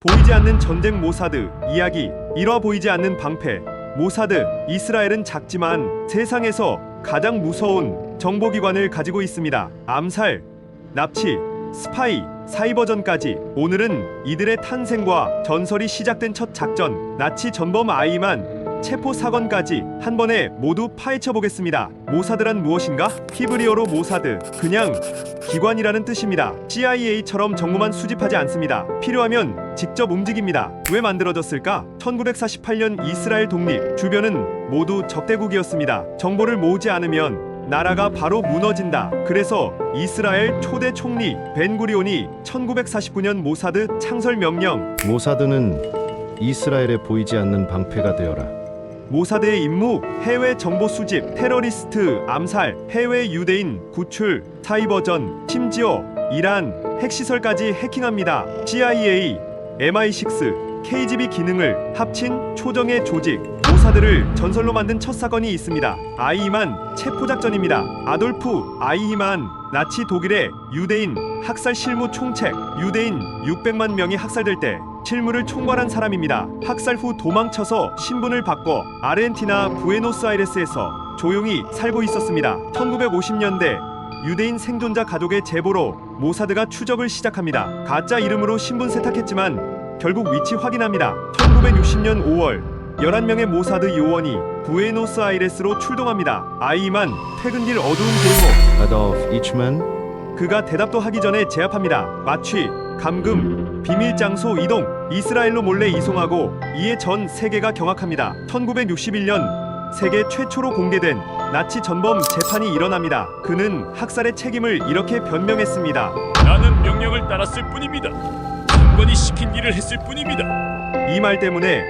보이지 않는 전쟁 모사드 이야기 1화 보이지 않는 방패 모사드. 이스라엘은 작지만 세상에서 가장 무서운 정보기관을 가지고 있습니다. 암살, 납치, 스파이, 사이버전까지. 오늘은 이들의 탄생과 전설이 시작된 첫 작전, 나치 전범 아이만 체포 사건까지 한 번에 모두 파헤쳐 보겠습니다. 모사드란 무엇인가? 히브리어로 모사드, 그냥 기관이라는 뜻입니다. CIA처럼 정보만 수집하지 않습니다. 필요하면 직접 움직입니다. 왜 만들어졌을까? 1948년 이스라엘 독립, 주변은 모두 적대국이었습니다. 정보를 모으지 않으면 나라가 바로 무너진다. 그래서 이스라엘 초대 총리 벤구리온이 1949년 모사드 창설 명령. 모사드는 이스라엘에 보이지 않는 방패가 되어라. 모사드의 임무, 해외 정보 수집, 테러리스트 암살, 해외 유대인 구출, 사이버전, 심지어 이란 핵시설까지 해킹합니다. CIA, MI6, KGB 기능을 합친 초정의 조직. 모사드를 전설로 만든 첫 사건이 있습니다. 아이히만 체포작전입니다. 아돌프 아이히만, 나치 독일의 유대인 학살 실무 총책. 유대인 600만 명이 학살될 때 실무를 총괄한 사람입니다. 학살 후 도망쳐서 신분을 바꿔 아르헨티나 부에노스아이레스에서 조용히 살고 있었습니다. 1950년대 유대인 생존자 가족의 제보로 모사드가 추적을 시작합니다. 가짜 이름으로 신분 세탁했지만 결국 위치 확인합니다. 1960년 5월 11명의 모사드 요원이 부에노스아이레스로 출동합니다. 아이히만 퇴근길 어두운 골목. 아돌프 이치만. 그가 대답도 하기 전에 제압합니다. 마취, 감금, 비밀 장소 이동. 이스라엘로 몰래 이송하고 이에 전 세계가 경악합니다. 1961년 세계 최초로 공개된 나치 전범 재판이 일어납니다. 그는 학살의 책임을 이렇게 변명했습니다. 나는 명령을 따랐을 뿐입니다. 장관이 시킨 일을 했을 뿐입니다. 이 말 때문에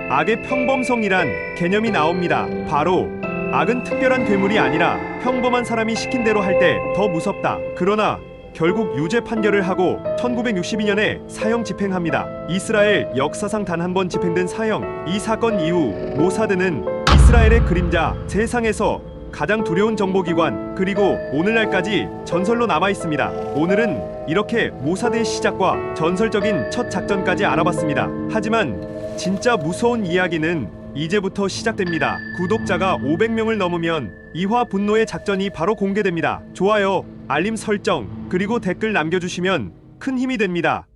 악의 평범성이란 개념이 나옵니다. 바로 악은 특별한 괴물이 아니라 평범한 사람이 시킨 대로 할 때 더 무섭다. 그러나 결국 유죄 판결을 하고 1962년에 사형 집행합니다. 이스라엘 역사상 단 한 번 집행된 사형. 이 사건 이후 모사드는 이스라엘의 그림자, 세상에서 가장 두려운 정보기관, 그리고 오늘날까지 전설로 남아 있습니다. 오늘은 이렇게 모사드의 시작과 전설적인 첫 작전까지 알아봤습니다. 하지만 진짜 무서운 이야기는 이제부터 시작됩니다. 구독자가 500명을 넘으면 2화 분노의 작전이 바로 공개됩니다. 좋아요, 알림 설정, 그리고 댓글 남겨주시면 큰 힘이 됩니다.